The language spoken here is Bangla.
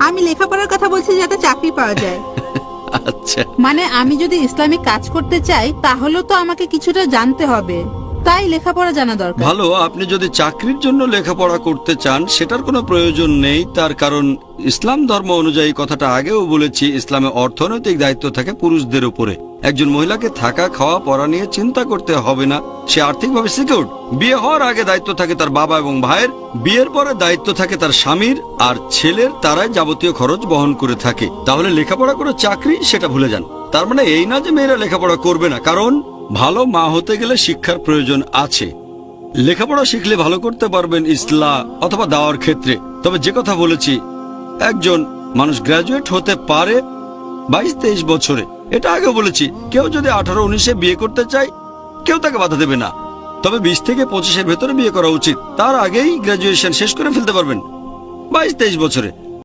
আমি লেখাপড়ার কথা বলছি যাতে চাকরি পাওয়া যায়। আচ্ছা, মানে আমি যদি ইসলামিক কাজ করতে চাই তাহলে তো আমাকে কিছুটা জানতে হবে, তাই লেখাপড়া জানা দরকার। ভালো। আপনি যদি চাকরির জন্য লেখাপড়া করতে চান সেটার কোনো প্রয়োজন নেই, তার কারণ ইসলাম ধর্ম অনুযায়ী, কথাটা আগেও বলেছি, ইসলামে অর্থনৈতিক দায়িত্ব থাকে পুরুষদের উপরে। একজন মহিলাকে থাকা, খাওয়া, পড়া নিয়ে চিন্তা করতে হবে না, সে আর্থিকভাবে সিকিউরড। বিয়ে হওয়ার আগে দায়িত্ব থাকে তার বাবা এবং ভাইয়ের, বিয়ের পরে দায়িত্ব থাকে তার স্বামীর আর ছেলের, তারাই যাবতীয় খরচ বহন করে থাকে। তাহলে লেখাপড়া করে চাকরি, সেটা ভুলে যান। তার মানে এই না যে মেয়েরা লেখাপড়া করবে না, কারণ ভালো মা হতে গেলে শিক্ষার প্রয়োজন আছে। লেখাপড়া শিখলে ভালো করতে পারবেন ইসলাম অথবা দাওয়ার ক্ষেত্রে। তবে যে কথা বলেছি, একজন মানুষ গ্রাজুয়েট হতে পারে 22-23 বছরে, এটা আগেও বলেছি। কেউ যদি 18-19-এ বিয়ে করতে চায়, কেউ তাকে বাধা দেবে না। তবে 20 থেকে 25-এর ভেতরে বিয়ে করা উচিত। তার আগেই গ্রাজুয়েশন শেষ করে ফেলতে পারবেন 22-23 বছরে।